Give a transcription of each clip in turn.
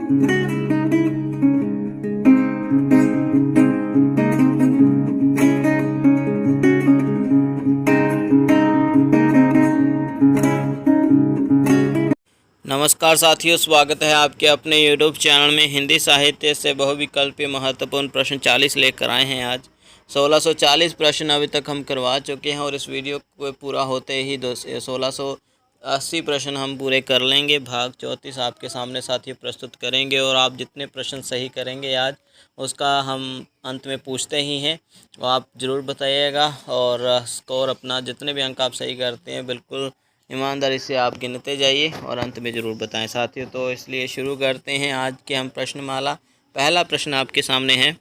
नमस्कार साथियों, स्वागत है आपके अपने YouTube चैनल में। हिंदी साहित्य से बहुविकल्पीय महत्वपूर्ण प्रश्न 40 लेकर आए हैं। आज 1640 प्रश्न अभी तक हम करवा चुके हैं और इस वीडियो को पूरा होते ही 1680 प्रश्न हम पूरे कर लेंगे। भाग 34 आपके सामने साथियों प्रस्तुत करेंगे और आप जितने प्रश्न सही करेंगे आज उसका हम अंत में पूछते ही हैं, वो आप ज़रूर बताइएगा। और स्कोर अपना जितने भी अंक आप सही करते हैं बिल्कुल ईमानदारी से आप गिनते जाइए और अंत में ज़रूर बताएं साथियों। तो इसलिए शुरू करते हैं आज के हम प्रश्नमाला। पहला प्रश्न आपके सामने है।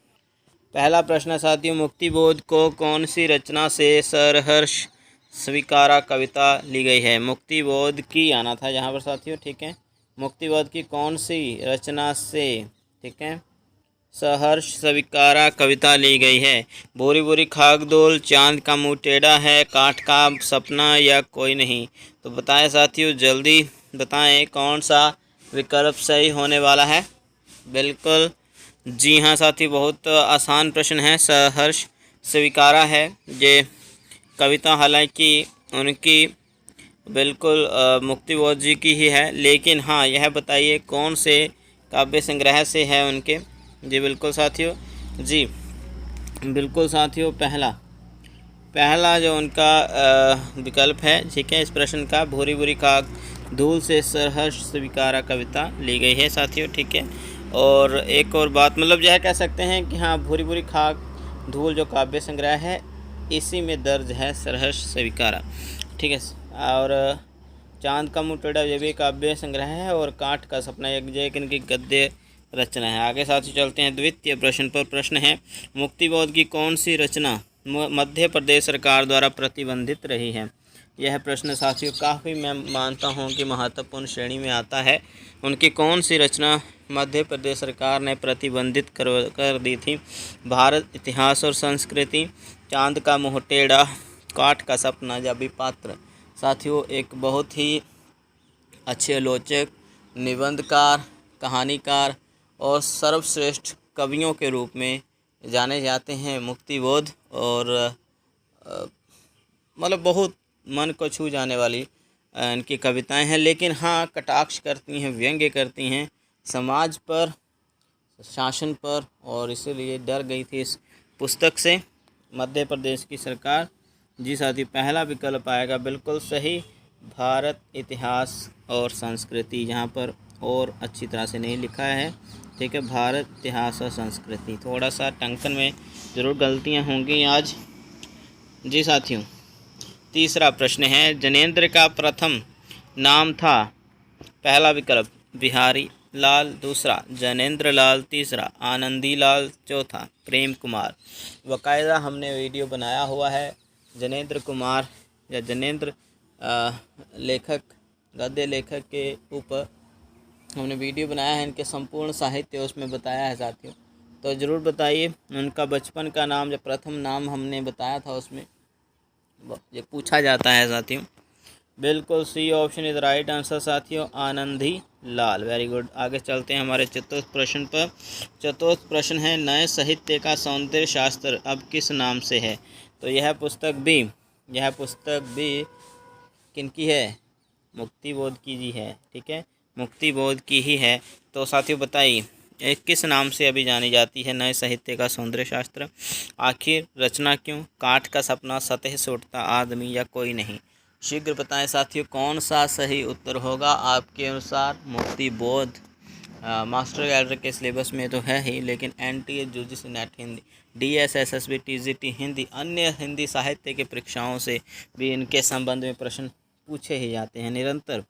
पहला प्रश्न साथियों, मुक्तिबोध को कौन सी रचना से सरहर्ष स्वीकारा कविता ली गई है? मुक्तिबोध की आना था यहाँ पर साथियों, ठीक है। मुक्तिबोध की कौन सी रचना से, ठीक है, सहर्ष स्वीकारा कविता ली गई है? बोरी बोरी खागडोल, चांद का मुंह टेढ़ा है, काठ का सपना या कोई नहीं? तो बताएं साथियों, जल्दी बताएं कौन सा विकल्प सही होने वाला है। बिल्कुल जी हाँ साथियों, बहुत आसान प्रश्न है। सहर्ष स्वीकारा है ये कविता, हालांकि उनकी बिल्कुल मुक्तिबोध जी की ही है, लेकिन हाँ यह बताइए कौन से काव्य संग्रह से है उनके? जी बिल्कुल साथियों, जी बिल्कुल साथियों, पहला जो उनका विकल्प है, ठीक है, इस प्रश्न का, भूरी भूरी खाक धूल से सरहर्ष स्वीकारा कविता ली गई है साथियों, ठीक है। और एक और बात, मतलब यह कह सकते हैं कि हाँ भूरी भूरी खाक धूल जो काव्य संग्रह है इसी में दर्ज है सरहर्ष स्वीकारा, ठीक है। और चांद का मुंह टेढ़ा ये भी काव्य संग्रह है और काठ का सपना एक इनकी गद्य रचना है। आगे साथियों चलते हैं द्वितीय प्रश्न पर। प्रश्न है, मुक्तिबोध की कौन सी रचना मध्य प्रदेश सरकार द्वारा प्रतिबंधित रही है? यह प्रश्न साथियों काफ़ी मैं मानता हूं कि महत्वपूर्ण श्रेणी में आता है। उनकी कौन सी रचना मध्य प्रदेश सरकार ने प्रतिबंधित कर दी थी? भारत इतिहास और संस्कृति, चांद का मुंह टेढ़ा, काठ का सपना या विपात्र? साथियों एक बहुत ही अच्छे आलोचक, निबंधकार, कहानीकार और सर्वश्रेष्ठ कवियों के रूप में जाने जाते हैं मुक्तिबोध। और मतलब बहुत मन को छू जाने वाली इनकी कविताएं हैं, लेकिन हाँ कटाक्ष करती हैं, व्यंग्य करती हैं समाज पर, शासन पर, और इसीलिए डर गई थी इस पुस्तक से मध्य प्रदेश की सरकार। जी साथी, पहला विकल्प आएगा बिल्कुल सही, भारत इतिहास और संस्कृति। यहाँ पर और अच्छी तरह से नहीं लिखा है, ठीक है, भारत इतिहास और संस्कृति। थोड़ा सा टंकन में ज़रूर गलतियाँ होंगी आज। जी साथियों, तीसरा प्रश्न है, जनेंद्र का प्रथम नाम था? पहला विकल्प बिहारी लाल, दूसरा जनेंद्र लाल, तीसरा आनंदी लाल, चौथा प्रेम कुमार। बाकायदा हमने वीडियो बनाया हुआ है जनेंद्र कुमार या जनेंद्र लेखक, गद्य लेखक के ऊपर हमने वीडियो बनाया है, इनके संपूर्ण साहित्य उसमें बताया है साथियों। तो ज़रूर बताइए उनका बचपन का नाम, जब प्रथम नाम हमने बताया था उसमें ये पूछा जाता है साथियों। बिल्कुल C option is right answer साथियों, आनंदी लाल। Very good. आगे चलते हैं हमारे चतुर्थ प्रश्न पर। चतुर्थ प्रश्न है, नए साहित्य का सौंदर्य शास्त्र अब किस नाम से है? तो यह पुस्तक भी किनकी है? मुक्तिबोध की जी है, ठीक है, मुक्तिबोध की ही है। तो साथियों बताइए किस नाम से अभी जानी जाती है नए साहित्य का सौंदर्य शास्त्र? आखिर रचना क्यों, काठ का सपना, सतह से उठता आदमी या कोई नहीं? शीघ्र बताएं साथियों कौन सा सही उत्तर होगा आपके अनुसार। मुक्तिबोध मास्टर कैडर के सिलेबस में तो है ही, लेकिन NTA UGC net Hindi, DS SSB TGT Hindi, अन्य हिंदी साहित्य की परीक्षाओं से भी इनके संबंध में प्रश्न पूछे ही जाते हैं निरंतर।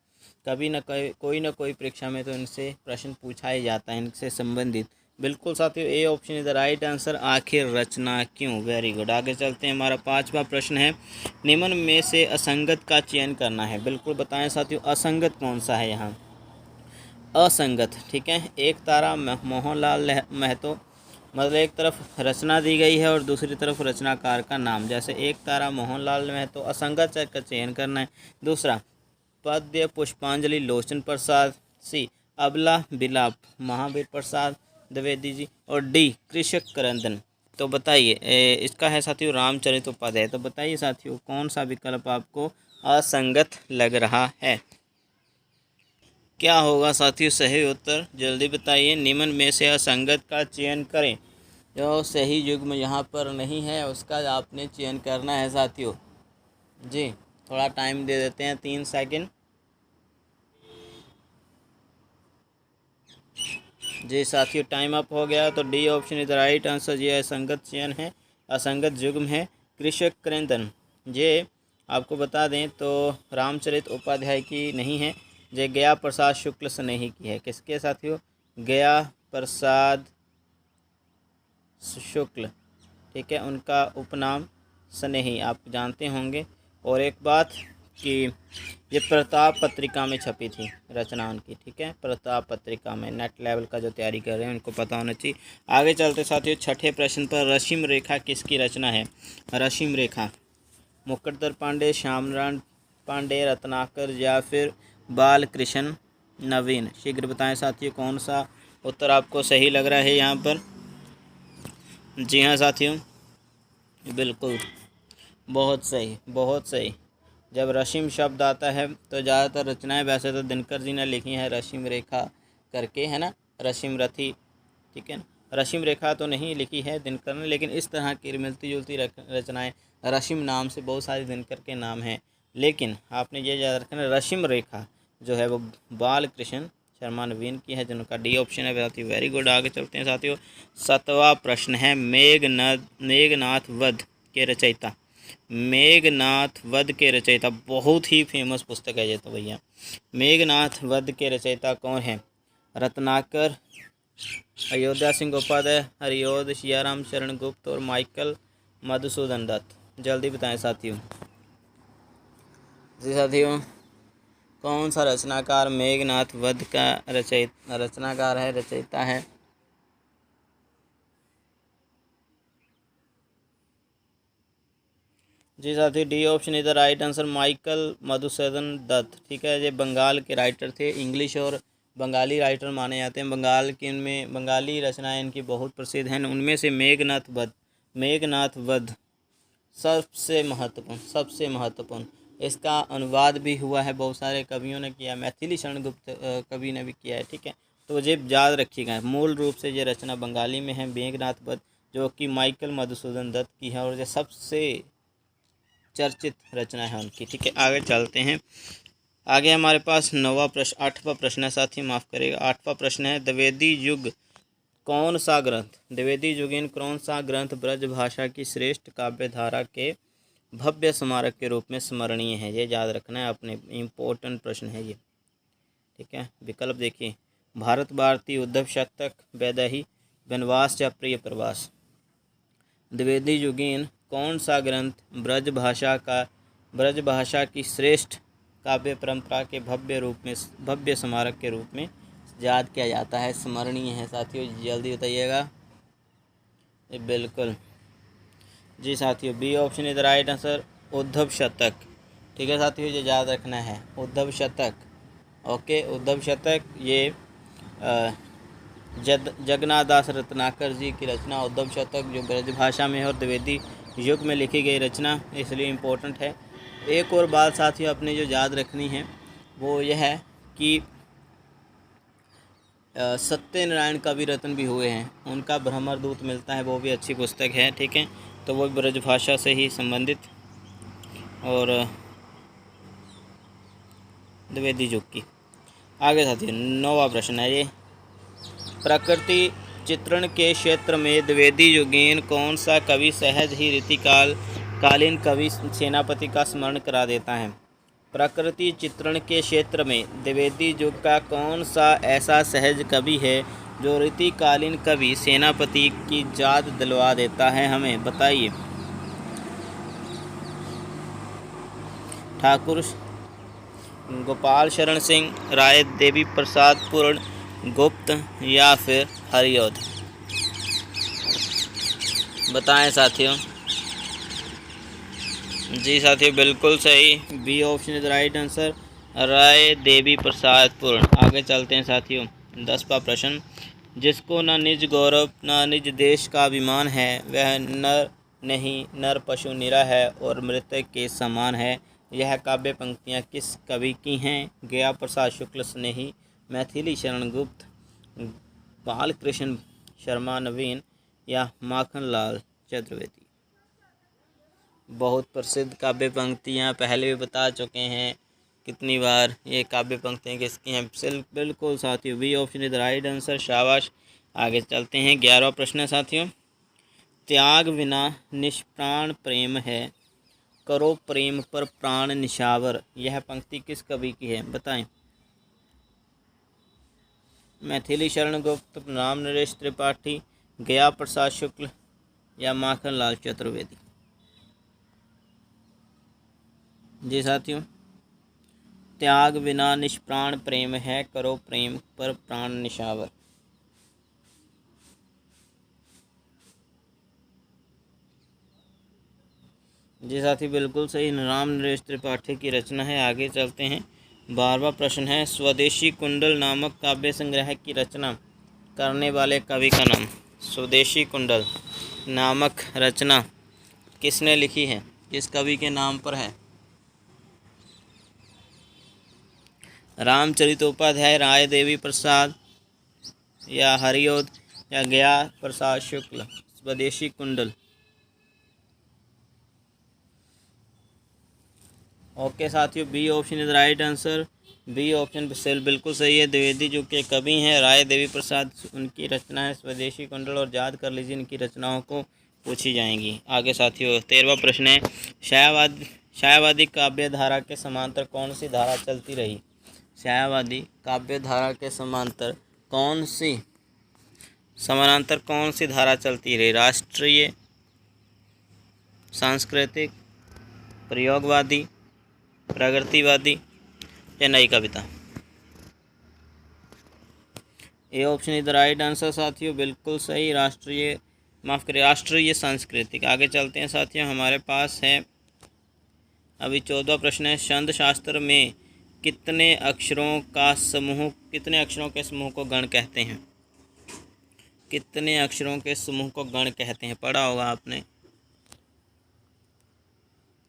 कभी न कोई न कोई परीक्षा में तो इनसे प्रश्न पूछा ही जाता है इनसे संबंधित। बिल्कुल साथियों, A option is the right answer, आखिर रचना क्यों। Very good. आगे चलते हैं, हमारा पांचवा प्रश्न है, निम्न में से असंगत का चयन करना है। बिल्कुल बताएं साथियों, असंगत कौन सा है यहाँ? असंगत, ठीक है, एक तारा मोहनलाल महतो, मतलब एक तरफ रचना दी गई है और दूसरी तरफ रचनाकार का नाम, जैसे एक तारा मोहनलाल महतो, असंगत का चयन करना है। दूसरा पद्य पुष्पांजलि लोचन प्रसाद, सी अबला बिलाप महावीर प्रसाद द्विवेदी जी, और डी कृषक क्रंदन। तो बताइए इसका है साथियों रामचरितोपाध्याय। तो बताइए साथियों कौन सा विकल्प आपको असंगत लग रहा है? क्या होगा साथियों सही उत्तर? जल्दी बताइए। निम्न में से असंगत का चयन करें। जो सही युग्म यहाँ पर नहीं है उसका आपने चयन करना है साथियों। जी थोड़ा टाइम दे देते हैं, 3 सेकंड। जी साथियों टाइम अप हो गया। तो D option is the right answer. ये असंगत चयन है, असंगत युग्म है कृषक क्रंदन। ये आपको बता दें तो रामचरित उपाध्याय की नहीं है, ये गया प्रसाद शुक्ल स्नेही की है। किसके साथियों? गया प्रसाद शुक्ल, ठीक है, उनका उपनाम स्नेही आप जानते होंगे। और एक बात कि ये प्रताप पत्रिका में छपी थी रचना उनकी, ठीक है, प्रताप पत्रिका में। नेट लेवल का जो तैयारी कर रहे हैं उनको पता होना चाहिए। आगे चलते साथियों छठे प्रश्न पर। रश्मि रेखा किसकी रचना है? रश्मि रेखा मुकुटधर पांडे, श्यामनारायण पांडे, रत्नाकर या फिर बालकृष्ण नवीन। शीघ्र बताएं साथियों कौन सा उत्तर आपको सही लग रहा है यहाँ पर। जी हाँ साथियों बिल्कुल, बहुत सही, बहुत सही। जब रश्मि शब्द आता है तो ज़्यादातर रचनाएं वैसे तो दिनकर जी ने लिखी हैं रश्मि रेखा करके, है ना, रश्मि रथी, ठीक है ना। रश्मि रेखा तो नहीं लिखी है दिनकर ने, लेकिन इस तरह की मिलती जुलती रचनाएं रश्मि नाम से बहुत सारे दिनकर के नाम हैं। लेकिन आपने ये याद रखना रश्मि रेखा जो है वो बालकृष्ण शर्मा नवीन की है, जिनका डी ऑप्शन है साथियों। Very good. आगे चलते हैं साथियों। 7वां प्रश्न है मेघनाथ वध के रचयिता। मेघनाथ वध के रचयिता बहुत ही फेमस पुस्तक है ये तो भैया। मेघनाथ वध के रचयिता कौन है? रत्नाकर, अयोध्या सिंह उपाध्याय, हरिओद सियाराम शरण गुप्त और माइकल मधुसूदन दत्त। जल्दी बताएं साथियों। जी साथियों कौन सा रचनाकार मेघनाथ वध का रचनाकार है, रचयिता है? जी साथियों D option is the right answer, Michael Madhusudan Dutt, ठीक है। ये बंगाल के राइटर थे, इंग्लिश और बंगाली राइटर माने जाते हैं। बंगाल के इनमें बंगाली रचनाएं इनकी बहुत प्रसिद्ध हैं। उनमें से मेघनाथ वध सबसे महत्वपूर्ण। इसका अनुवाद भी हुआ है, बहुत सारे कवियों ने किया, मैथिली शरण गुप्त कवि ने भी किया है, ठीक है। तो ये याद रखिएगा, मूल रूप से ये रचना बंगाली में है मेघनाथ वध, जो कि माइकल मधुसूदन दत्त की है, और ये सबसे चर्चित रचना है उनकी, ठीक है। आगे चलते हैं। आगे हमारे पास 8वां प्रश्न है साथी, माफ़ करेगा। 8वां प्रश्न है द्विवेदी युग कौन सा ग्रंथ ब्रज भाषा की श्रेष्ठ काव्य धारा के भव्य स्मारक के रूप में स्मरणीय है? ये याद रखना है अपने, इम्पोर्टेंट प्रश्न है ये, ठीक है। विकल्प देखिए, भारत भारती, उद्धव शतक, वैदेही, वनवास या प्रिय प्रवास। द्विवेदी युगीन कौन सा ग्रंथ ब्रज भाषा की श्रेष्ठ काव्य परंपरा के भव्य स्मारक के रूप में याद किया जाता है, स्मरणीय है साथियों? जल्दी बताइएगा। बिल्कुल जी साथियों B option is the right answer, Uddhav Shatak, ठीक है साथियों, ये याद रखना है, उद्धव शतक। ओके, उद्धव शतक ये जगन्नाथ दास रत्नाकर जी की रचना उद्धव शतक, जो ब्रज भाषा में है और द्विवेदी युग में लिखी गई रचना, इसलिए इम्पोर्टेंट है। एक और बात साथियों अपने जो याद रखनी है वो यह है कि सत्यनारायण कवि रत्न भी हुए हैं, उनका भ्रमर दूत मिलता है, वो भी अच्छी पुस्तक है, ठीक है। तो वो ब्रजभाषा से ही संबंधित और द्विवेदी युग की। आगे साथियों 9वां प्रश्न है ये, प्रकृति चित्रण के क्षेत्र में द्विवेदी युगीन कौन सा कवि सहज ही रीतिकालीन कवि सेनापति का स्मरण करा देता है? प्रकृति चित्रण के क्षेत्र में द्विवेदी युग का कौन सा ऐसा सहज कवि है जो रीतिकालीन कवि सेनापति की याद दिलवा देता है हमें? बताइए। ठाकुर गोपाल शरण सिंह, राय देवी प्रसाद पूर्ण गुप्त या फिर हरिओद? बताएं साथियों। जी साथियों बिल्कुल सही, B option is right answer, Rai Devi Prasad Purna. आगे चलते हैं साथियों। 10वां प्रश्न, जिसको न निज गौरव न निज देश का अभिमान है, वह नर नहीं नर पशु निरा है और मृतक के समान है। यह काव्य पंक्तियाँ किस कवि की हैं? गया प्रसाद शुक्ल स्नेही, मैथिली शरण गुप्त, बालकृष्ण शर्मा नवीन या माखनलाल चतुर्वेदी। बहुत प्रसिद्ध काव्य पंक्तियाँ पहले भी बता चुके हैं कितनी बार। ये काव्य पंक्तियाँ किसकी हैं? बिल्कुल साथियों, B option is the right answer. शाबाश। आगे चलते हैं। 11वां प्रश्न है साथियों, त्याग बिना निष्प्राण प्रेम है, करो प्रेम पर प्राण निशावर। यह पंक्ति किस कवि की है? बताएं। मैथिली शरण गुप्त, राम नरेश त्रिपाठी, गया प्रसाद शुक्ल या माखनलाल चतुर्वेदी। जी साथियों, त्याग बिना निष्प्राण प्रेम है, करो प्रेम पर प्राण निशावर। जी साथी, बिल्कुल सही, राम नरेश त्रिपाठी की रचना है। आगे चलते हैं। 12वां प्रश्न है, स्वदेशी कुंडल नामक काव्य संग्रह की रचना करने वाले कवि का नाम। स्वदेशी कुंडल नामक रचना किसने लिखी है? किस कवि के नाम पर है? रामचरितोपाध्याय, राय देवी प्रसाद या हरिओद या गया प्रसाद शुक्ल। स्वदेशी कुंडल। ओके साथियों, B option is right answer. B option बिल्कुल सही है। द्विवेदी जो के कवि हैं राय देवी प्रसाद, उनकी रचना है स्वदेशी कुंडल, और याद कर लीजिए इनकी रचनाओं को पूछी जाएंगी। आगे साथियों, 13वां प्रश्न है, छायावादी काव्य धारा के समांतर कौन सी धारा चलती रही? छायावादी काव्य धारा के समांतर कौन सी धारा चलती रही? राष्ट्रीय, सांस्कृतिक, प्रयोगवादी, प्रगतिवादी या नई कविता। A option is the right answer साथियों, बिल्कुल सही, राष्ट्रीय सांस्कृतिक। आगे चलते हैं साथियों, हमारे पास है अभी 14वां प्रश्न है, छंद शास्त्र में कितने अक्षरों के समूह को गण कहते हैं? कितने अक्षरों के समूह को गण कहते हैं? पढ़ा होगा आपने।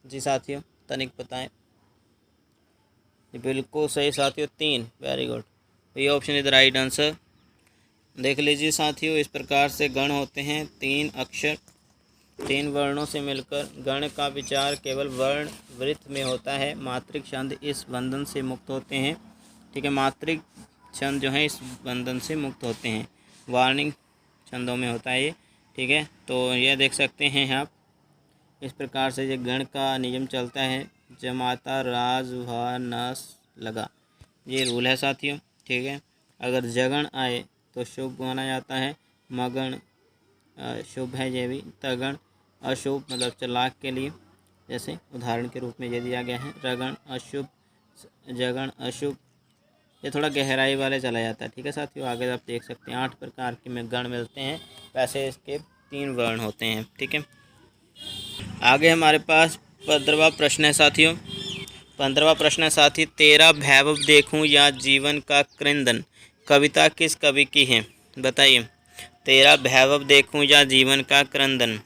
जी साथियों, तनिक बताएं। बिल्कुल सही साथियों, 3। वेरी गुड, ये option is the right answer. देख लीजिए साथियों, इस प्रकार से गण होते हैं 3 अक्षर 3 वर्णों से मिलकर। गण का विचार केवल वर्ण वृत्त में होता है। मात्रिक छंद इस बंधन से मुक्त होते हैं। ठीक है, मात्रिक छंद जो है इस बंधन से मुक्त होते हैं। वार्णिक छंदों में होता है ये। ठीक है, तो यह देख सकते हैं आप, इस प्रकार से ये गण का नियम चलता है। जमाता राज भा नस लगा, ये रूल है साथियों। ठीक है, अगर जगण आए तो शुभ माना जाता है। मगण शुभ है ये भी। तगण अशुभ, मतलब चालाक के लिए, जैसे उदाहरण के रूप में ये दिया गया है। रगण अशुभ, जगण अशुभ, ये थोड़ा गहराई वाले चला जाता है। ठीक है साथियों, आगे आप देख सकते हैं 8 प्रकार के में गण मिलते हैं। वैसे इसके 3 वर्ण होते हैं। ठीक है, आगे हमारे पास 15वां प्रश्न है साथियों। 15वां प्रश्न है साथी, तेरा वैभव देखूं या जीवन का क्रंदन कविता किस कवि की है? बताइए। तेरा वैभव देखूं या जीवन का क्रंदन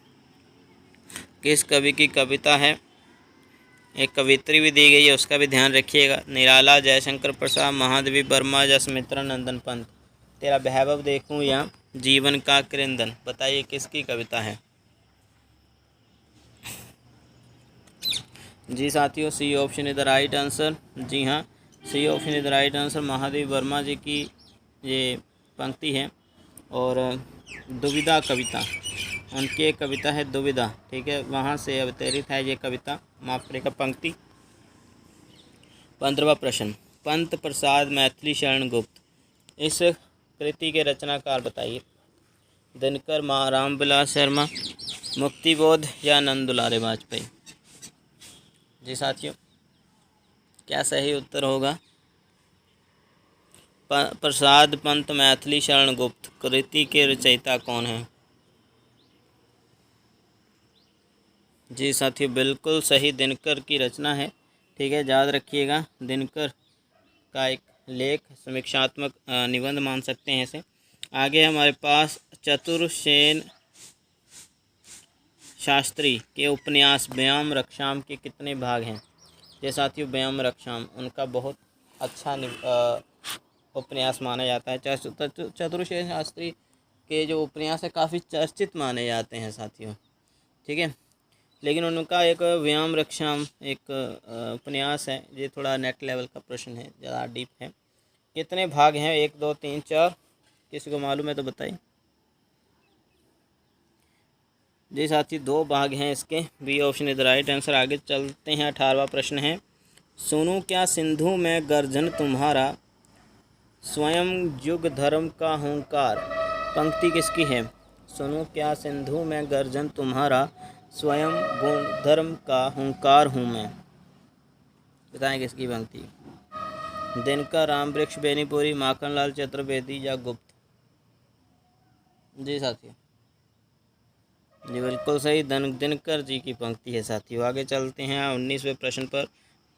किस कवि की कविता है? एक कवित्री भी दी गई है, उसका भी ध्यान रखिएगा। निराला, जयशंकर प्रसाद, महादेवी वर्मा या सुमित्रा नंदन पंत। तेरा वैभव देखूं या जीवन का क्रंदन, बताइए किसकी कविता है? जी साथियों, C option is the right answer. जी हाँ, C option is the right answer. Mahadevi Verma ji की ये पंक्ति है, और दुविधा कविता उनकी एक कविता है, दुविधा। ठीक है, वहाँ से अवतरित है ये कविता, माफ करेगा, पंक्ति। 15वां प्रश्न, पंत प्रसाद मैथिली शरण गुप्त, इस कृति के रचनाकार बताइए। दिनकर, रामविलास शर्मा, मुक्तिबोध या नंद दुलारे वाजपेयी। जी साथियों, क्या सही उत्तर होगा? प्रसाद पंत मैथिली शरण गुप्त कृति के रचयिता कौन है? जी साथियों, बिल्कुल सही, दिनकर की रचना है। ठीक है, याद रखिएगा, दिनकर का एक लेख, समीक्षात्मक निबंध मान सकते हैं इसे। आगे हमारे पास चतुरसेन शास्त्री के उपन्यास व्यायाम रक्षाम के कितने भाग हैं? ये साथियों व्यायाम रक्षाम उनका बहुत अच्छा उपन्यास माना जाता है। चतुरसेन शास्त्री के जो उपन्यास है काफ़ी चर्चित माने जाते हैं साथियों, ठीक है। लेकिन उनका एक व्यायाम रक्षाम एक उपन्यास है, ये थोड़ा नेट लेवल का प्रश्न है, ज़्यादा डीप है। कितने भाग हैं? 1 2 3 4, किसी को मालूम है तो बताइए। जी साथी 2 भाग हैं इसके, B option is the right answer. आगे चलते हैं, 18वां प्रश्न है, सुनो क्या सिंधु में गर्जन तुम्हारा, स्वयं युग धर्म का हुंकार। पंक्ति किसकी है? सुनो क्या सिंधु में गर्जन तुम्हारा, स्वयं गुण धर्म का हुंकार हूँ मैं। बताएं किसकी पंक्ति? दिनकर, रामवृक्ष बेनीपुरी, माखनलाल चतुर्वेदी या गुप्त? जी साथियों जी बिल्कुल सही, दिनकर जी की पंक्ति है साथियों। आगे चलते हैं 19वें प्रश्न पर,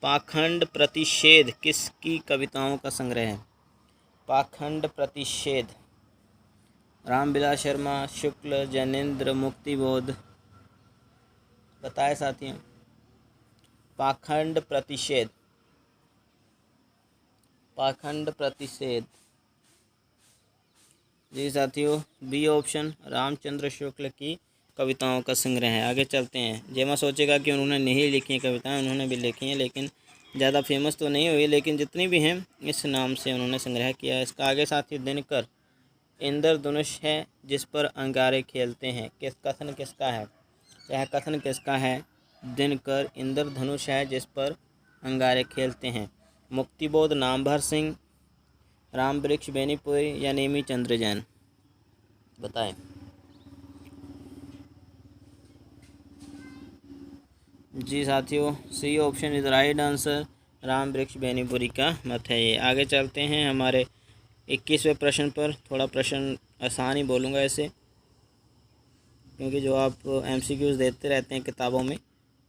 पाखंड प्रतिषेध किसकी कविताओं का संग्रह है? पाखंड प्रतिषेध रामविलास शर्मा, शुक्ल, जैनेन्द्र, मुक्तिबोध। बताए साथियों। पाखंड प्रतिषेध, पाखंड प्रतिषेध जी साथियों बी ऑप्शन रामचंद्र शुक्ल की कविताओं का संग्रह है। आगे चलते हैं। जेमा सोचेगा कि उन्होंने नहीं लिखी हैं कविताएं, उन्होंने भी लिखी हैं, लेकिन ज़्यादा फेमस तो नहीं हुई, लेकिन जितनी भी हैं इस नाम से उन्होंने संग्रह किया है इसका। आगे साथी दिनकर, इंद्रधनुष है जिस पर अंगारे खेलते हैं, किस कथन किसका है? यह कथन किसका है? दिनकर इंद्रधनुष है जिस पर अंगारे खेलते हैं। मुक्तिबोध नामभर सिंह, रामवृक्ष बेनीपुरी या नेमी चंद्र जैन? बताएं। जी साथियों C option is right answer, Rambriksh Benipuri का मत है ये। आगे चलते हैं हमारे 21वें प्रश्न पर। थोड़ा प्रश्न आसान ही बोलूँगा ऐसे, क्योंकि जो आप MCQs देते रहते हैं किताबों में,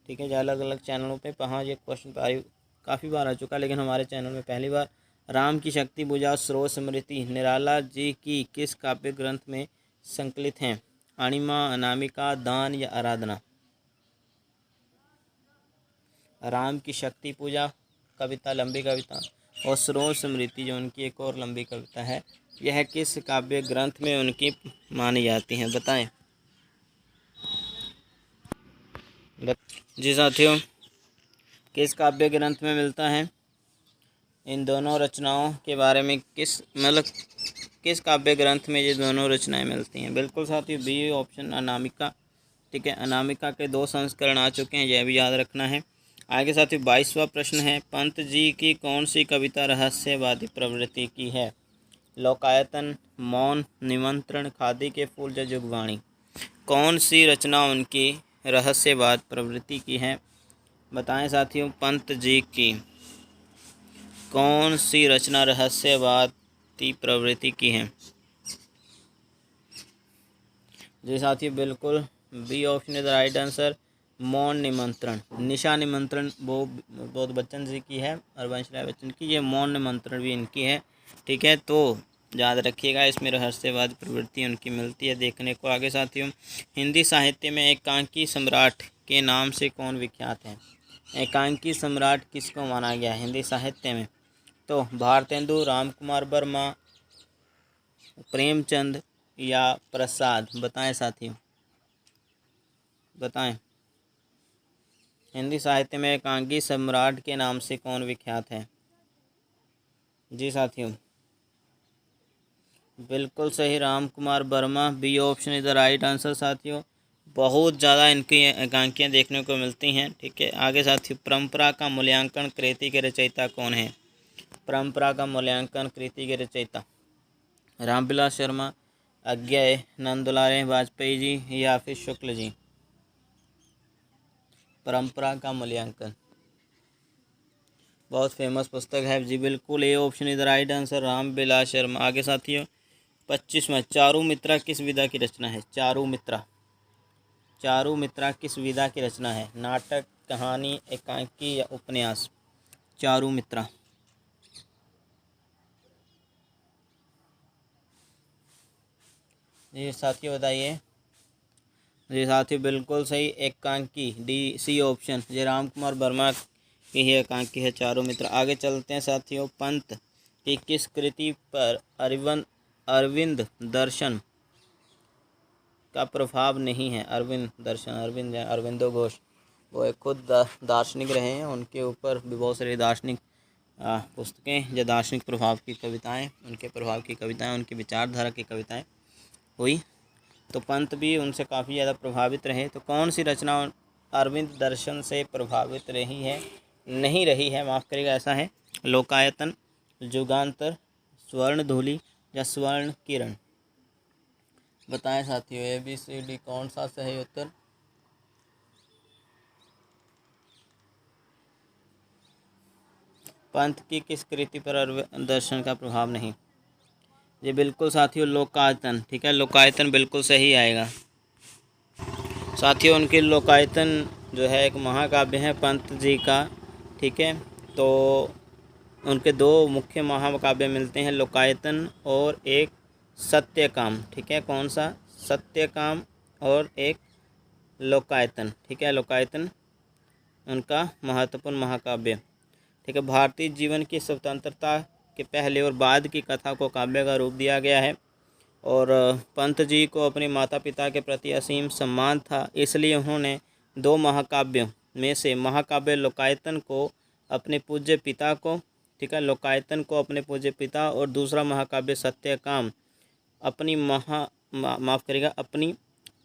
ठीक है, जो अलग अलग चैनलों पे वहाँ ये क्वेश्चन काफ़ी बार आ चुका, लेकिन हमारे चैनल में पहली बार। राम की शक्ति भुजा स्रोत स्मृति निराला जी की किस काव्य ग्रंथ में संकलित हैं? अणिमा, अनामिका, दान या आराधना? राम की शक्ति पूजा कविता, लंबी कविता, और स्रोत स्मृति जो उनकी एक और लंबी कविता है, यह किस काव्य ग्रंथ में उनकी मानी जाती हैं? बताएं। जी साथियों किस काव्य ग्रंथ में मिलता है? इन दोनों रचनाओं के बारे में किस काव्य ग्रंथ में ये दोनों रचनाएं मिलती हैं? बिल्कुल साथियों बी ऑप्शन अनामिका, ठीक है। अनामिका के 2 संस्करण आ चुके हैं, यह भी याद रखना है। आगे साथियों 22वां प्रश्न है, पंत जी की कौन सी कविता रहस्यवादी प्रवृत्ति की है? लोकायतन, मौन, निमंत्रण, खादी के फूल या जुगवाणी? कौन सी रचना उनकी रहस्यवाद प्रवृत्ति की है? बताएं साथियों। पंत जी की कौन सी रचना रहस्यवादी प्रवृत्ति की है? जी साथियों बिल्कुल B option is the right answer, Maun Nimantran. निशा निमंत्रण वो बोध बच्चन जी की है और वंशराय बच्चन की, ये मौन निमंत्रण भी इनकी है, ठीक है। तो याद रखिएगा इसमें रहस्यवाद प्रवृत्ति उनकी मिलती है देखने को। आगे साथियों हिंदी साहित्य में एकांकी सम्राट के नाम से कौन विख्यात है? एकांकी सम्राट किसको माना गया है हिंदी साहित्य में? तो भारतेंदु, रामकुमार वर्मा, प्रेमचंद या प्रसाद? बताएं साथियों, बताएं। हिंदी साहित्य में एकांकी सम्राट के नाम से कौन विख्यात है? जी साथियों बिल्कुल सही, Ramkumar Verma, B option is the right answer. साथियों बहुत ज़्यादा इनकी एकांकियाँ देखने को मिलती हैं, ठीक है। आगे साथियों परंपरा का मूल्यांकन कृति के रचयिता कौन है? परंपरा का मूल्यांकन कृति के रचयिता रामविलास शर्मा, अज्ञेय, नंदुलारे वाजपेयी जी या फिर शुक्ल जी? परंपरा का मूल्यांकन बहुत फेमस पुस्तक है जी, बिल्कुल ए option is the right answer, Ramvilas Sharma. आगे साथियों 25वां, चारुमित्रा किस विधा की रचना है? चारुमित्रा, चारुमित्रा किस विधा की रचना है? नाटक, कहानी, एकांकी या उपन्यास? चारुमित्रा जी साथियों बताइए। जी साथियों बिल्कुल सही, एकांकी, डी सी ऑप्शन, ये राम कुमार वर्मा की ही एकांकी है चारों मित्र। आगे चलते हैं साथियों। पंत की किस कृति पर अरविंद दर्शन का प्रभाव नहीं है? अरविंद दर्शन, अरविंदो घोष, वो एक खुद दार्शनिक रहे हैं, उनके ऊपर भी बहुत सारी दार्शनिक पुस्तकें या दार्शनिक प्रभाव की कविताएं, उनके प्रभाव की कविताएं, उनकी विचारधारा की कविताएं हुई। तो पंत भी उनसे काफ़ी ज़्यादा प्रभावित रहे। तो कौन सी रचना अरविंद दर्शन से प्रभावित रही है, नहीं रही है, माफ़ करिएगा, ऐसा है लोकायतन, युगांतर, स्वर्णधूलि या स्वर्ण किरण। बताएं साथियों, ABCD कौन सा सही उत्तर? पंत की किस कृति पर अरविंद दर्शन का प्रभाव नहीं? ये बिल्कुल साथियों लोकायतन, ठीक है, लोकायतन बिल्कुल सही आएगा साथियों। उनके लोकायतन जो है एक महाकाव्य है पंत जी का, ठीक है। तो उनके दो मुख्य महाकाव्य मिलते हैं, लोकायतन और एक सत्यकाम, ठीक है। कौन सा? सत्यकाम और एक लोकायतन, ठीक है। लोकायतन उनका महत्वपूर्ण महाकाव्य, ठीक है। भारतीय जीवन की स्वतंत्रता के पहले और बाद की कथा को काव्य का रूप दिया गया है। और पंत जी को अपने माता पिता के प्रति असीम सम्मान था, इसलिए उन्होंने दो महाकाव्यों में से महाकाव्य लोकायतन को अपने पूज्य पिता को, ठीक है, लोकायतन को अपने पूज्य पिता और दूसरा महाकाव्य सत्यकाम अपनी माफ़ करिएगा अपनी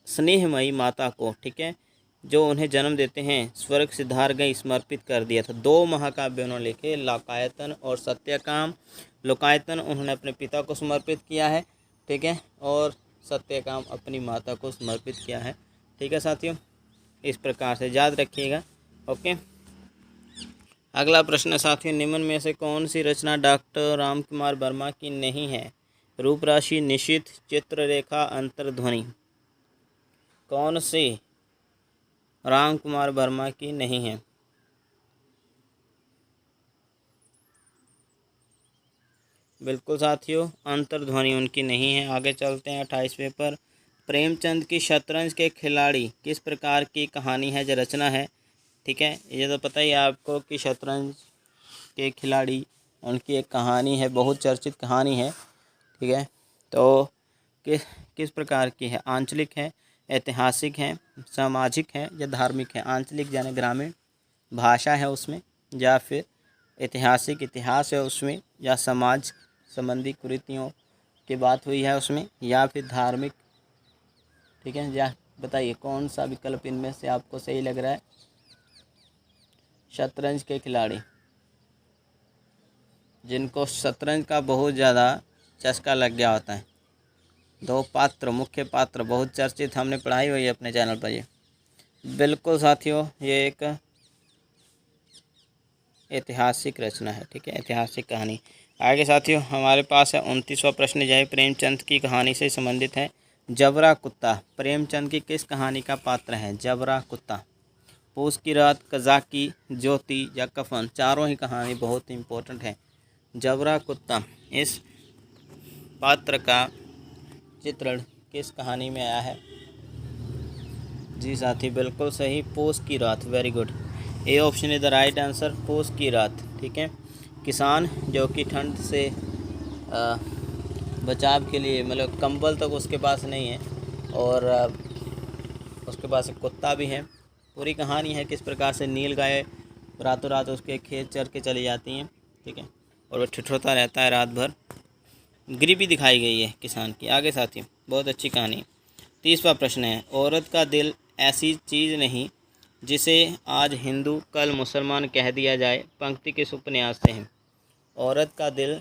स्नेहमयी माता को, ठीक है, जो उन्हें जन्म देते हैं स्वर्ग सिद्धार्थ गई, समर्पित कर दिया था। दो महाकाव्य उन्होंने लिखे, लोकायतन और सत्यकाम। लोकायतन उन्होंने अपने पिता को समर्पित किया है, ठीक है, और सत्यकाम अपनी माता को समर्पित किया है, ठीक है साथियों। इस प्रकार से याद रखिएगा, ओके। अगला प्रश्न है साथियों, निम्न में से कौन सी रचना डॉक्टर राम कुमार वर्मा की नहीं है? रूपराशि, निशित, चित्ररेखा, अंतर्ध्वनि। कौन सी राम कुमार वर्मा की नहीं है? बिल्कुल साथियों अंतर्ध्वनि उनकी नहीं है। आगे चलते हैं 28वें पर। प्रेमचंद की शतरंज के खिलाड़ी किस प्रकार की कहानी है, जो रचना है, ठीक है। ये तो पता ही है आपको कि शतरंज के खिलाड़ी उनकी एक कहानी है, बहुत चर्चित कहानी है, ठीक है। तो किस किस प्रकार की है? आंचलिक है, ऐतिहासिक है, सामाजिक है या धार्मिक है? आंचलिक यानी ग्रामीण भाषा है उसमें, या फिर ऐतिहासिक इतिहास है उसमें, या समाज संबंधी कुरीतियों की बात हुई है उसमें, या फिर धार्मिक, ठीक है। या बताइए कौन सा विकल्प इनमें से आपको सही लग रहा है? शतरंज के खिलाड़ी, जिनको शतरंज का बहुत ज़्यादा चस्का लग गया होता है, दो पात्र, मुख्य पात्र बहुत चर्चित, हमने पढ़ाई हुई है अपने चैनल पर। ये बिल्कुल साथियों ये एक ऐतिहासिक रचना है, ठीक है, ऐतिहासिक कहानी। आगे साथियों हमारे पास है 29वां प्रश्न, जय प्रेमचंद की कहानी से संबंधित है। जबरा कुत्ता प्रेमचंद की किस कहानी का पात्र है? जबरा कुत्ता, पूस की रात, कज़ाकी, ज्योति या कफन। चारों ही कहानी बहुत इम्पोर्टेंट है। जबरा कुत्ता, इस पात्र का चित्रण किस कहानी में आया है? जी साथी बिल्कुल सही, पूस की रात, very good. A option is the right answer, पूस की रात, ठीक है। किसान जो कि ठंड से बचाव के लिए, मतलब कंबल तक उसके पास नहीं है, और उसके पास एक कुत्ता भी है। पूरी कहानी है किस प्रकार से नील गाय रातों रात उसके खेत चर के चली जाती हैं, ठीक है, और वह ठिठुरता रहता है रात भर। गरीबी दिखाई गई है किसान की। आगे साथी बहुत अच्छी कहानी। 30वां प्रश्न है, औरत का दिल ऐसी चीज़ नहीं जिसे आज हिंदू कल मुसलमान कह दिया जाए। पंक्ति किस उपन्यास से है? औरत का दिल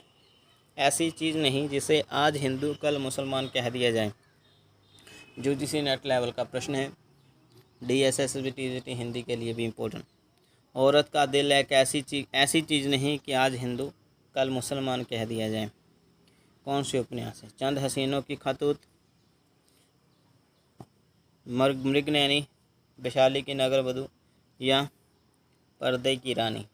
ऐसी चीज़ नहीं जिसे आज हिंदू कल मुसलमान कह दिया जाए। यूजीसी नेट लेवल का प्रश्न है, DSSB TGT हिंदी के लिए भी इम्पोर्टेंट। औरत का दिल एक ऐसी चीज़ नहीं कि आज हिंदू कल मुसलमान कह दिया जाए। कौन सी उपन्यास है? चंद हसीनों की खतूत, मृगनयनी, वैशाली की नगर वधू या पर्दे की रानी।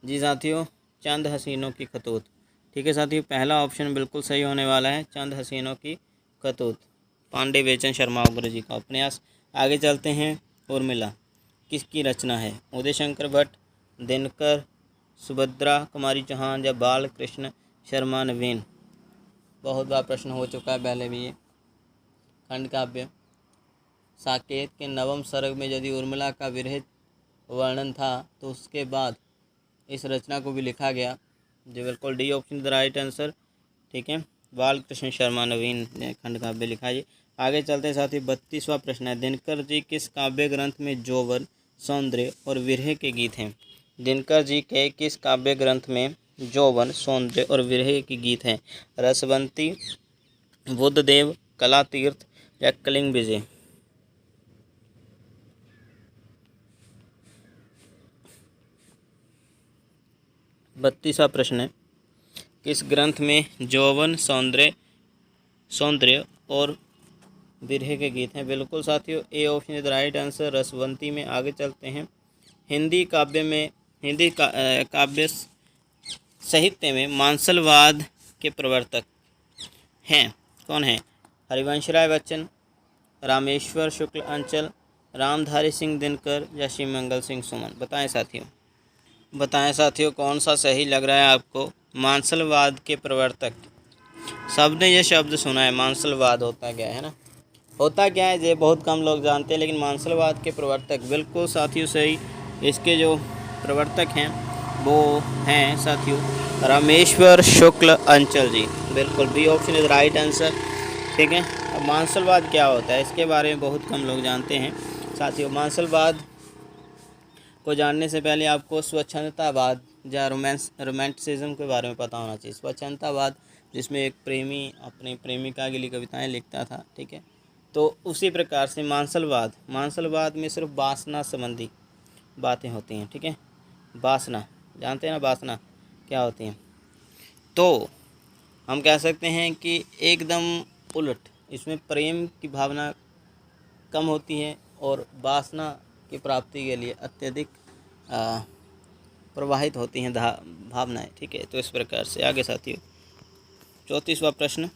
जी साथियों चंद हसीनों की खतूत, ठीक है साथियों, पहला ऑप्शन बिल्कुल सही होने वाला है, चंद हसीनों की कतूत, पांडे बेचन शर्मा गुरु जी का उपन्यास। आगे चलते हैं, उर्मिला किसकी रचना है? उदय शंकर भट्ट, दिनकर, सुभद्रा कुमारी चौहान या बाल कृष्ण शर्मा नवीन। बहुत बार प्रश्न हो चुका है पहले भी ये। खंड काव्य साकेत के नवम सर्ग में यदि उर्मिला का विरहित वर्णन था तो उसके बाद इस रचना को भी लिखा गया, जो बिल्कुल D option the right answer. ठीक है, बाल कृष्ण शर्मा नवीन ने खंड काव्य लिखा है। आगे चलते साथ ही 32वां प्रश्न है, दिनकर जी किस काव्य ग्रंथ में यौवन, सौंदर्य और विरह के गीत हैं? दिनकर जी के किस काव्य ग्रंथ में यौवन, सौंदर्य और विरह के गीत हैं? रसवंती, बुद्धदेव, कला तीर्थ या कलिंग विजय। बत्तीसवां प्रश्न है, किस ग्रंथ में यौवन, सौंदर्य और विरह के गीत हैं? बिल्कुल साथियों, A option is the right answer, Rasvanti में। आगे चलते हैं, हिंदी काव्य साहित्य में मांसलवाद के प्रवर्तक हैं कौन हैं? हरिवंश राय बच्चन, रामेश्वर शुक्ल अंचल, रामधारी सिंह दिनकर या शिवमंगल सिंह सुमन। बताएं साथियों कौन सा सही लग रहा है आपको? मांसलवाद के प्रवर्तक, सबने ये शब्द सुना है, मांसलवाद होता क्या है ना, होता क्या है ये बहुत कम लोग जानते हैं, लेकिन मांसलवाद के प्रवर्तक बिल्कुल साथियों सही। इसके जो प्रवर्तक हैं वो हैं साथियों रामेश्वर शुक्ल अंचल जी, बिल्कुल B option is right answer. ठीक है, अब मांसलवाद क्या होता है इसके बारे में बहुत कम लोग जानते हैं साथियों। मांसलवाद को जानने से पहले आपको स्वच्छंदतावाद या रोमांटिसिज्म के बारे में पता होना चाहिए। स्वच्छंदतावाद जिसमें एक प्रेमी अपनी प्रेमिका के लिए कविताएं लिखता था, ठीक है, तो उसी प्रकार से मांसलवाद में सिर्फ वासना संबंधी बातें होती हैं। ठीक है, वासना जानते हैं ना, वासना क्या होती हैं, तो हम कह सकते हैं कि एकदम उलट, इसमें प्रेम की भावना कम होती है और वासना की प्राप्ति के लिए अत्यधिक प्रवाहित होती हैं भावनाएं। ठीक है, तो इस प्रकार से आगे साथियों 34वां प्रश्न,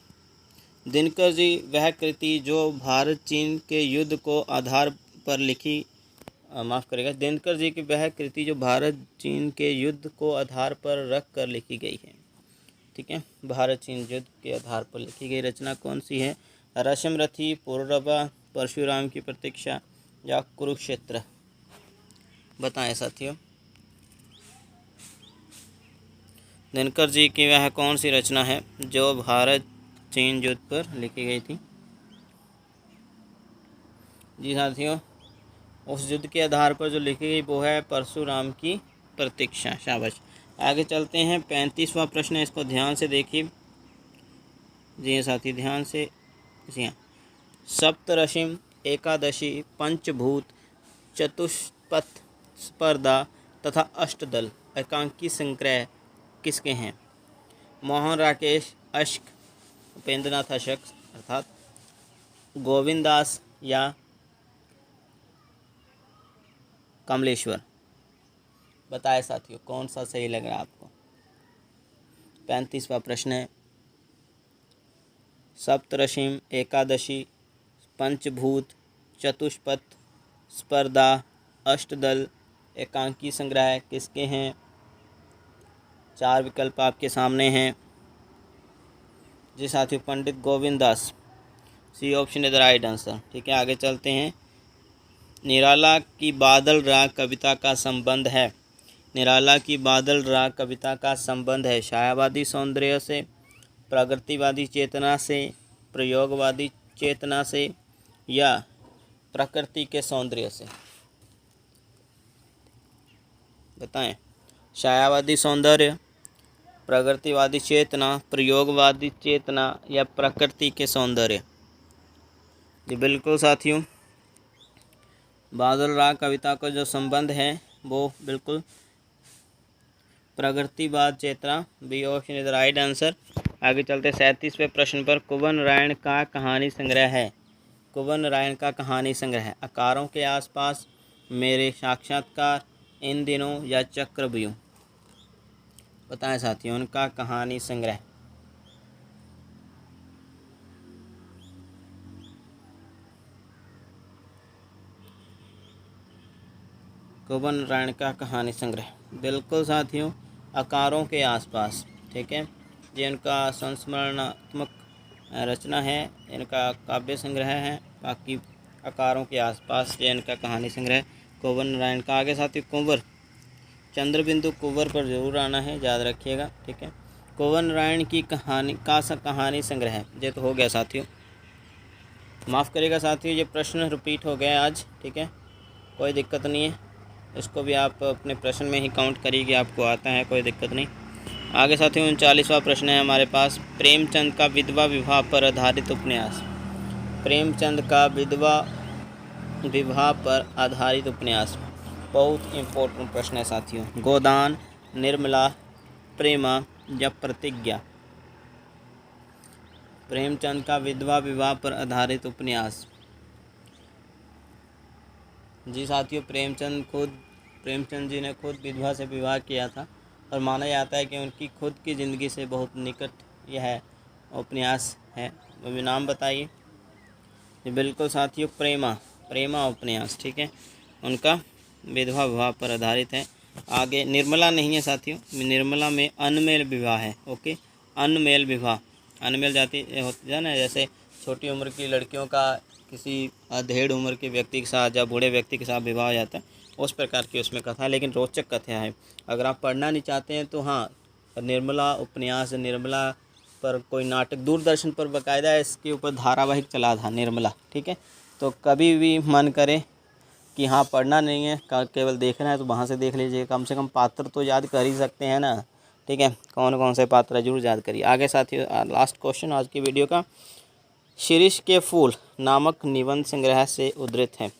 दिनकर जी वह कृति जो भारत चीन के युद्ध को आधार पर लिखी दिनकर जी की वह कृति जो भारत चीन के युद्ध को आधार पर रख कर लिखी गई है। ठीक है, भारत चीन युद्ध के आधार पर लिखी गई रचना कौन सी है? रश्मिरथी, पुरुरवा, परशुराम की प्रतीक्षा या कुरुक्षेत्र। बताएं साथियों, दिनकर जी की वह कौन सी रचना है जो भारत चीन युद्ध पर लिखी गई थी? जी साथियों, उस युद्ध के आधार पर जो लिखी गई वो है परशुराम की प्रतीक्षा। शाबाश। आगे चलते हैं, 35वां प्रश्न है, इसको ध्यान से देखिए। जी साथी ध्यान से, जी हाँ, सप्तऋषिम, एकादशी, पंचभूत, चतुष्पथ, स्पर्धा तथा अष्टदल एकांकी संग्रह किसके हैं? मोहन राकेश अश्क, उपेंद्रनाथ अशक अर्थात गोविंदास या कमलेश्वर। बताए साथियों कौन सा सही लग रहा है आपको? 35वां प्रश्न है, सप्तऋषिम, एकादशी, पंचभूत, चतुष्पथ, स्पर्धा, अष्टदल एकांकी संग्रह किसके हैं? 4 विकल्प आपके सामने हैं। जी साथियों, Pandit Govindas, C option is the right answer. ठीक है, आगे चलते हैं, निराला की बादल राग कविता का संबंध है। निराला की बादल राग कविता का संबंध है छायावादी सौंदर्य से, प्रगतिवादी चेतना से, प्रयोगवादी चेतना से या प्रकृति के सौंदर्य से। बताएं, छायावादी सौंदर्य, प्रगतिवादी चेतना, प्रयोगवादी चेतना या प्रकृति के सौंदर्य। जी बिल्कुल साथियों, बादल राग कविता का जो संबंध है वो बिल्कुल प्रगतिवाद चेतना, B option is the right answer. आगे चलते 37वें प्रश्न पर, कुंवर रायण का कहानी संग्रह है। कुंवर रायण का कहानी संग्रह है आकारों के आसपास, मेरे साक्षात्कार, इन दिनों या चक्रव्यूह। बताएं साथियों उनका कहानी संग्रह। कुंवर नारायण का कहानी संग्रह, बिल्कुल साथियों, आकारों के आसपास। ठीक है, ये इनका संस्मरणात्मक रचना है, इनका काव्य संग्रह है। बाकी आकारों के आसपास ये इनका कहानी संग्रह कुंवर नारायण का। आगे साथियों कुंवर, चंद्रबिंदु कुंवर पर जरूर आना है, याद रखिएगा। ठीक है, कुंवर नारायण की कहानी का कहानी संग्रह है। ये तो हो गया साथियों, माफ़ करिएगा साथियों, ये प्रश्न रिपीट हो गया आज। ठीक है, कोई दिक्कत नहीं है, इसको भी आप अपने प्रश्न में ही काउंट करिए कि आपको आता है, कोई दिक्कत नहीं। आगे साथियों 39वां प्रश्न है हमारे पास, प्रेमचंद का विधवा विवाह पर आधारित उपन्यास। प्रेमचंद का विधवा विवाह पर आधारित उपन्यास, बहुत इम्पोर्टेंट प्रश्न है साथियों। गोदान, निर्मला, प्रेमा या प्रतिज्ञा। प्रेमचंद का विधवा विवाह पर आधारित उपन्यास। जी साथियों, प्रेमचंद जी ने खुद विधवा से विवाह किया था और माना जाता है कि उनकी खुद की ज़िंदगी से बहुत निकट यह उपन्यास है। अभी नाम बताइए। बिल्कुल साथियों, प्रेमा उपन्यास। ठीक है, उनका विधवा विवाह पर आधारित है। आगे निर्मला नहीं है साथियों, निर्मला में अनमेल विवाह है। ओके, अनमेल विवाह, अनमेल जाति होती है ना, जैसे छोटी उम्र की लड़कियों का किसी अधेड़ उम्र के व्यक्ति के साथ या बूढ़े व्यक्ति के साथ विवाह हो जाता है, उस प्रकार की उसमें कथा है, लेकिन रोचक कथा है। अगर आप पढ़ना नहीं चाहते हैं तो हाँ, निर्मला उपन्यास, निर्मला पर कोई नाटक दूरदर्शन पर बाकायदा इसके ऊपर धारावाहिक चला था निर्मला। ठीक है, तो कभी भी मन करे कि हाँ पढ़ना नहीं है, केवल देखना है, तो वहाँ से देख लीजिए। कम से कम पात्र तो याद कर ही सकते हैं ना। ठीक है, कौन कौन से पात्र जरूर याद करिए। आगे साथियों लास्ट क्वेश्चन आज की वीडियो का, शिरीष के फूल नामक निबंध संग्रह से उद्धृत है।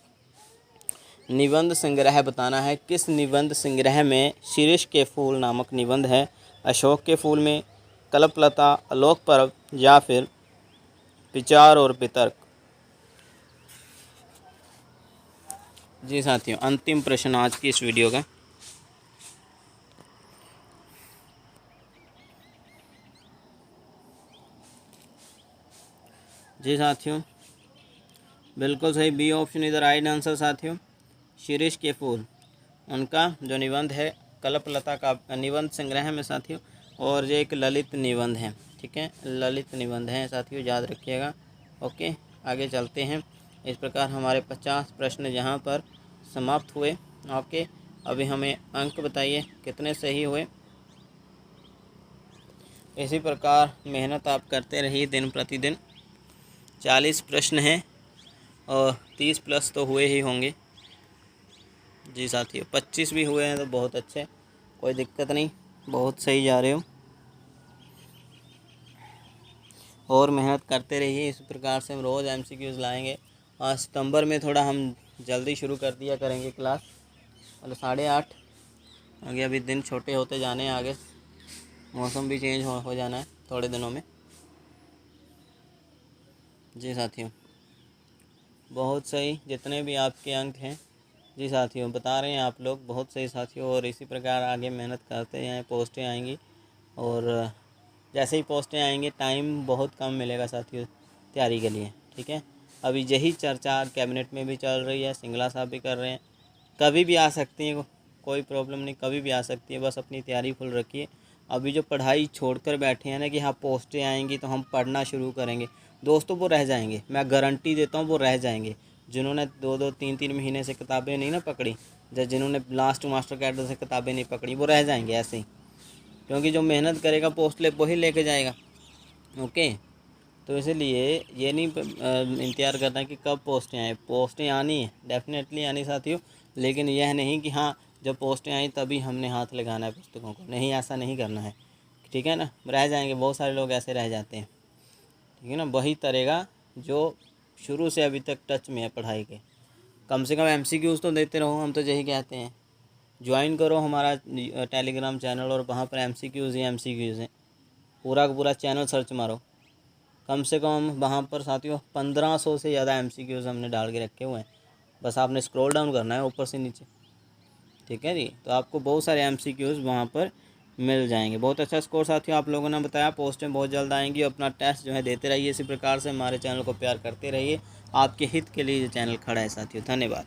निबंध संग्रह बताना है, किस निबंध संग्रह में शिरीष के फूल नामक निबंध है। अशोक के फूल में, कल्पलता, आलोक पर्व या फिर विचार और वितर्क। जी साथियों, अंतिम प्रश्न आज की इस वीडियो का। जी साथियों, बिल्कुल सही, B option is the right answer साथियों। शिरीष के फूल उनका जो निबंध है कल्पलता का निबंध संग्रह में साथियों, और ये एक ललित निबंध है। ठीक है, ललित निबंध है साथियों, याद रखिएगा। ओके, आगे चलते हैं। इस प्रकार हमारे 50 प्रश्न यहाँ पर समाप्त हुए। ओके, अभी हमें अंक बताइए कितने सही हुए। इसी प्रकार मेहनत आप करते रहिए दिन प्रतिदिन। 40 प्रश्न हैं और 30 प्लस तो हुए ही होंगे। जी साथियों, 25 भी हुए हैं तो बहुत अच्छे, कोई दिक्कत नहीं, बहुत सही जा रहे हो। और मेहनत करते रहिए, इस प्रकार से हम रोज़ MCQs लाएंगे। और सितंबर में थोड़ा हम जल्दी शुरू कर दिया करेंगे क्लास, मतलब 8:30। आगे अभी दिन छोटे होते जाने हैं, आगे मौसम भी चेंज हो जाना है थोड़े दिनों में। जी साथियों, बहुत सही, जितने भी आपके अंक हैं जी साथियों बता रहे हैं आप लोग, बहुत सही साथियों। और इसी प्रकार आगे मेहनत करते हैं, पोस्टें आएंगी, और जैसे ही पोस्टें आएंगी टाइम बहुत कम मिलेगा साथियों तैयारी के लिए। ठीक है, अभी यही चर्चा कैबिनेट में भी चल रही है, सिंगला साहब भी कर रहे हैं। कभी भी आ सकती है, कोई प्रॉब्लम नहीं, कभी भी आ सकती है, बस अपनी तैयारी फुल रखिए। अभी जो पढ़ाई छोड़कर बैठे हैं ना कि हाँ पोस्टें आएंगी तो हम पढ़ना शुरू करेंगे, दोस्तों वो रह जाएंगे, मैं गारंटी देता हूँ वो रह जाएंगे। जिन्होंने 2-2, 3-3 महीने से किताबें नहीं ना पकड़ी, जिन्होंने लास्ट मास्टर कैडर से किताबें नहीं पकड़ी, वो रह जाएंगे ऐसे ही, क्योंकि जो मेहनत करेगा पोस्ट वही लेके जाएगा। ओके, तो इसलिए ये नहीं इंतज़ार करना कि कब पोस्टें आए, पोस्टें आनी है, डेफिनेटली आनी साथियों। लेकिन यह नहीं कि हाँ जब पोस्टें आई तभी हमने हाथ लगाना है पुस्तकों को, नहीं, ऐसा नहीं करना है। ठीक है ना, रह जाएंगे, बहुत सारे लोग ऐसे रह जाते हैं। ठीक है ना, वही तरेगा जो शुरू से अभी तक टच में है पढ़ाई के। कम से कम MCQs तो देते रहो, हम तो यही कहते हैं। ज्वाइन करो हमारा टेलीग्राम चैनल, और वहाँ पर MCQs ही MCQs हैं, पूरा का पूरा चैनल सर्च मारो। कम से कम वहाँ पर साथियों 1500 से ज़्यादा MCQs हमने डाल के रखे हुए हैं, बस आपने स्क्रॉल डाउन करना है ऊपर से नीचे। ठीक है जी, तो आपको बहुत सारे MCQs वहाँ पर मिल जाएंगे। बहुत अच्छा स्कोर साथियों आप लोगों ने बताया। पोस्टें बहुत जल्द आएंगी। अपना टेस्ट जो है देते रहिए, इसी प्रकार से हमारे चैनल को प्यार करते रहिए। आपके हित के लिए ये चैनल खड़ा है साथियों। धन्यवाद।